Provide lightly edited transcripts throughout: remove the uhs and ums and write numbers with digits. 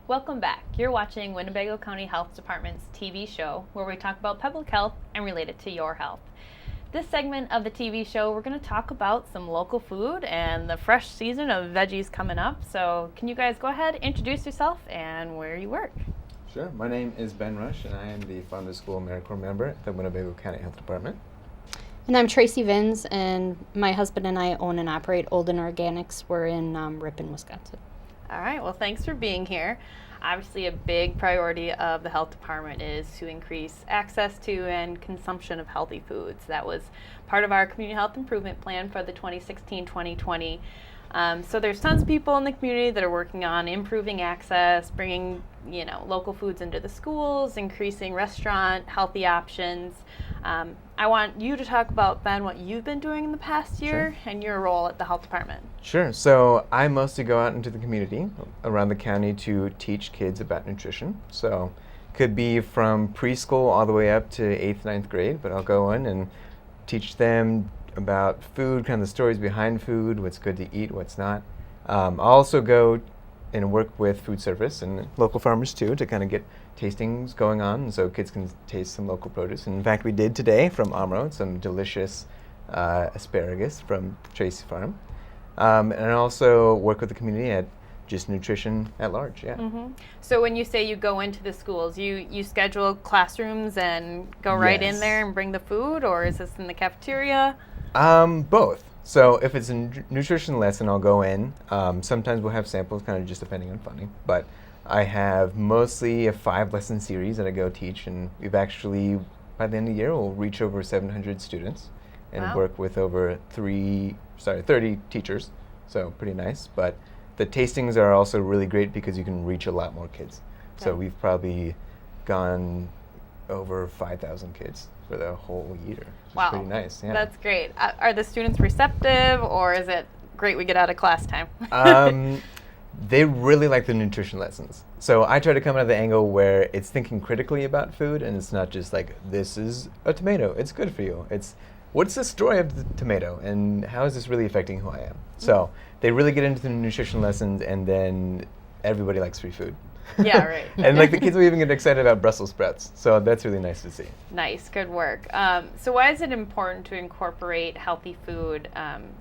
Welcome back. You're watching Winnebago County Health Department's TV show where we talk about public health and relate it to your health. This segment of the TV show, we're going to talk about some local food and the fresh season of veggies coming up. So can you guys go ahead, introduce yourself and where you work? Sure. My name is Ben Rush, and I am the Farmers School AmeriCorps member at the Winnebago County Health Department. And I'm Tracy Vins, and my husband and I own and operate Olden Organics. We're in Ripon, Wisconsin. All right, well, thanks for being here. Obviously, a big priority of the health department is to increase access to and consumption of healthy foods. That was part of our community health improvement plan for the 2016-2020. So there's tons of people in the community that are working on improving access, bringing local foods into the schools, increasing restaurant healthy options. I want you to talk about, Ben, what you've been doing in the past year and your role at the health department. Sure. So I mostly go out into the community around the county to teach kids about nutrition. So could be from preschool all the way up to 8th, 9th grade, but I'll go in and teach them about food, kind of the stories behind food, what's good to eat, what's not. I'll also go and work with food service and local farmers too to kind of get tastings going on, and so kids can taste some local produce. And in fact, we did today from Amro some delicious asparagus from Tracy Farm. And I also work with the community at just nutrition at large, yeah. Mm-hmm. So when you say you go into the schools, you schedule classrooms and go right in there and bring the food, or is this in the cafeteria? Both. So if it's a nutrition lesson, I'll go in. Sometimes we'll have samples, kind of just depending on funding. But I have mostly a 5-lesson series that I go teach, and we've actually, by the end of the year, we'll reach over 700 students and work with over 30 teachers. So pretty nice. But the tastings are also really great because you can reach a lot more kids. Okay. So we've probably gone over 5,000 kids for the whole year. Wow. Pretty nice. Yeah. That's great. Are the students receptive, or is it great we get out of class time? They really like the nutrition lessons. So I try to come at the angle where it's thinking critically about food, and it's not just like, this is a tomato, it's good for you. It's, what's the story of the tomato, and how is this really affecting who I am? So they really get into the nutrition lessons, and then everybody likes free food. Yeah, right. And like the kids will even get excited about Brussels sprouts. So that's really nice to see. Nice, good work. So why is it important to incorporate healthy food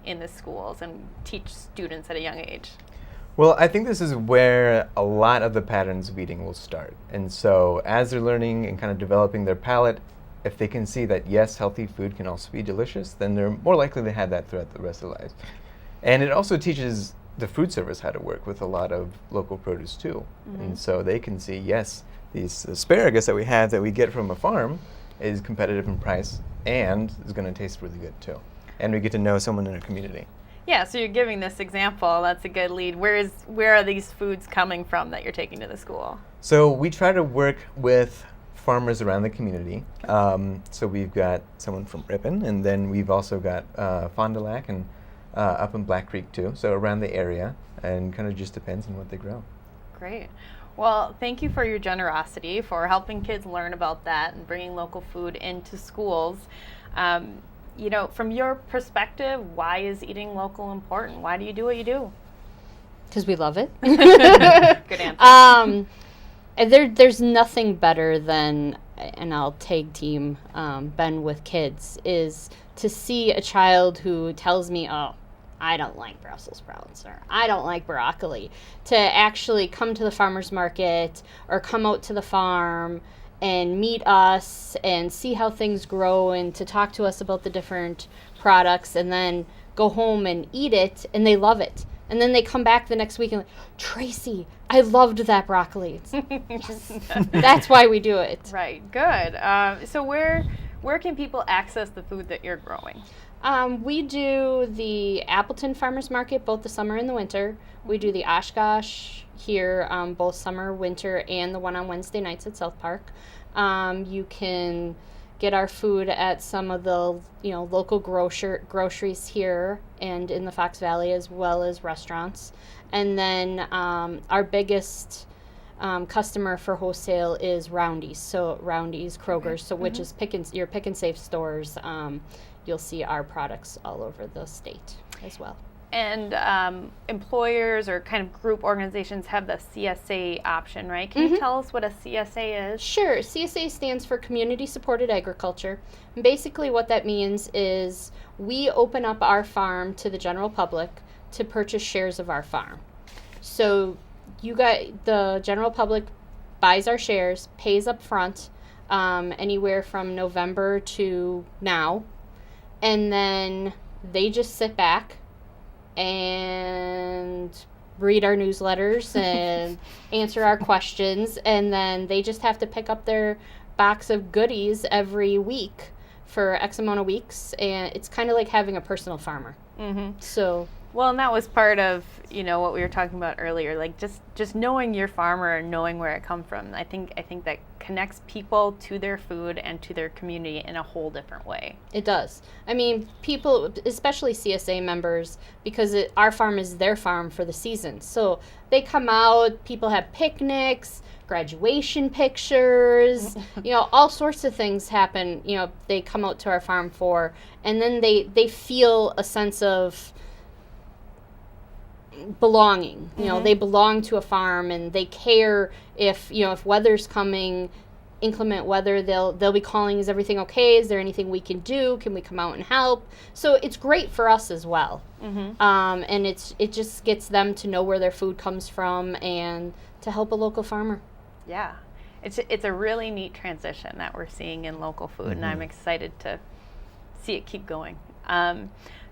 in the schools and teach students at a young age? Well, I think this is where a lot of the patterns of eating will start. And so as they're learning and kind of developing their palate, if they can see that, yes, healthy food can also be delicious, then they're more likely to have that throughout the rest of their lives. And it also teaches the food service how to work with a lot of local produce too. Mm-hmm. And so they can see, yes, these asparagus that we have that we get from a farm is competitive in price and is going to taste really good too. And we get to know someone in our community. Yeah, so you're giving this example. That's a good lead. Where are these foods coming from that you're taking to the school? So we try to work with farmers around the community. So we've got someone from Ripon, and then we've also got Fond du Lac and up in Black Creek too, so around the area, and kind of just depends on what they grow. Great. Well, thank you for your generosity, for helping kids learn about that and bringing local food into schools. From your perspective, why is eating local important? Why do you do what you do? Because we love it. Good answer. There's nothing better than, and I'll tag team Ben with kids, is to see a child who tells me, oh, I don't like Brussels sprouts, or I don't like broccoli, to actually come to the farmer's market or come out to the farm and meet us and see how things grow and to talk to us about the different products and then go home and eat it, and they love it. And then they come back the next week and like, Tracy, I loved that broccoli. Yes, that's why we do it. Right, good. So where can people access the food that you're growing? We do the Appleton Farmers Market both the summer and the winter. We do the Oshkosh here both summer, winter, and the one on Wednesday nights at South Park. You can get our food at some of the local groceries here and in the Fox Valley, as well as restaurants. And then our biggest customer for wholesale is Roundy's. So Roundy's, Kroger's, so which is your Pick and Save stores. You'll see our products all over the state as well. And employers or kind of group organizations have the CSA option, right? Can you tell us what a CSA is? Sure. CSA stands for Community Supported Agriculture. And basically what that means is we open up our farm to the general public to purchase shares of our farm. So the general public buys our shares, pays up front, anywhere from November to now, and then they just sit back and read our newsletters and answer our questions, and then they just have to pick up their box of goodies every week for X amount of weeks, and it's kind of like having a personal farmer. So Well, and that was part of, what we were talking about earlier, like just knowing your farmer and knowing where it comes from. I think that connects people to their food and to their community in a whole different way. it does. I mean, people, especially CSA members, because our farm is their farm for the season. So they come out, people have picnics, graduation pictures, all sorts of things happen, they come out to our farm for, and then they feel a sense of belonging. They belong to a farm, and they care if weather's coming, inclement weather, they'll be calling, is everything okay, is there anything we can do, can we come out and help? So it's great for us as well. And it just gets them to know where their food comes from and to help a local farmer. Yeah, it's a really neat transition that we're seeing in local food, and I'm excited to see it keep going.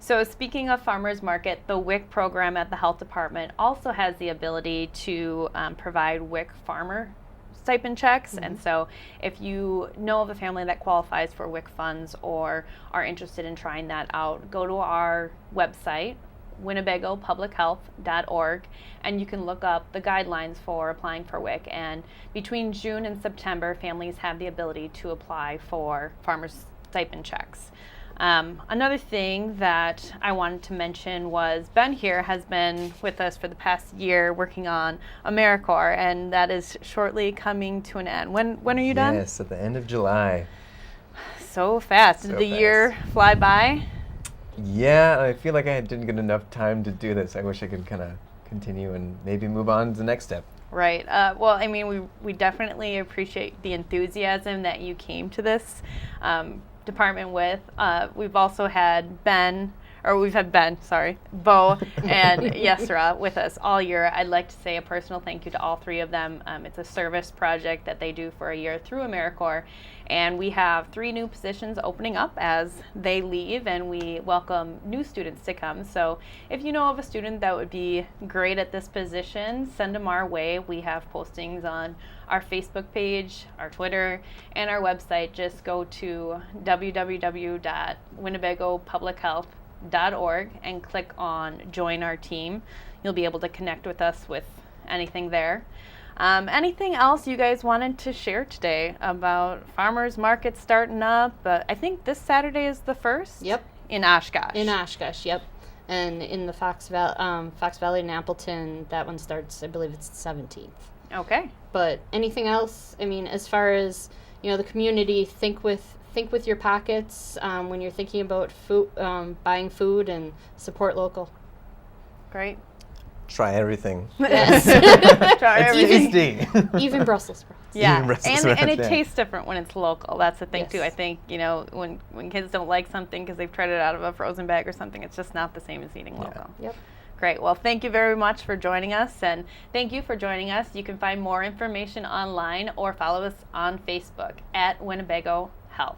So speaking of farmers market, the WIC program at the health department also has the ability to provide WIC farmer stipend checks. And so if you know of a family that qualifies for WIC funds or are interested in trying that out, go to our website, winnebagopublichealth.org, and you can look up the guidelines for applying for WIC. And between June and September, families have the ability to apply for farmers stipend checks. Another thing that I wanted to mention was Ben here has been with us for the past year working on AmeriCorps, and that is shortly coming to an end. When are you done? Yes, at the end of July. So fast. Did the year fly by? Yeah, I feel like I didn't get enough time to do this. I wish I could kind of continue and maybe move on to the next step. Right. Well, I mean, we definitely appreciate the enthusiasm that you came to this department with. We've also had Bo and Yesra with us all year. I'd like to say a personal thank you to all three of them. It's a service project that they do for a year through AmeriCorps, and we have 3 new positions opening up as they leave, and we welcome new students to come. So if you know of a student that would be great at this position, send them our way. We have postings on our Facebook page, our Twitter, and our website. Just go to www.winnebagopublichealth.org and click on Join Our Team. You'll be able to connect with us with anything there. Anything else you guys wanted to share today about farmers market starting up? I think this Saturday is the 1st. Yep. In Oshkosh. In Oshkosh, yep. And in the Fox Valley and Appleton, that one starts, I believe it's the 17th. Okay. But anything else? I mean, as far as the community, think with your pockets when you're thinking about food, buying food, and support local. Great. Try everything. Yes. Try everything. Tasty. Even Brussels sprouts. Yeah, Even Brussels and sprouts, it yeah. tastes different when it's local. That's the thing Yes. too. I think when kids don't like something because they've tried it out of a frozen bag or something, it's just not the same as eating local. Yep. Great. Well, thank you very much for joining us, and thank you for joining us. You can find more information online or follow us on Facebook at Winnebago Health.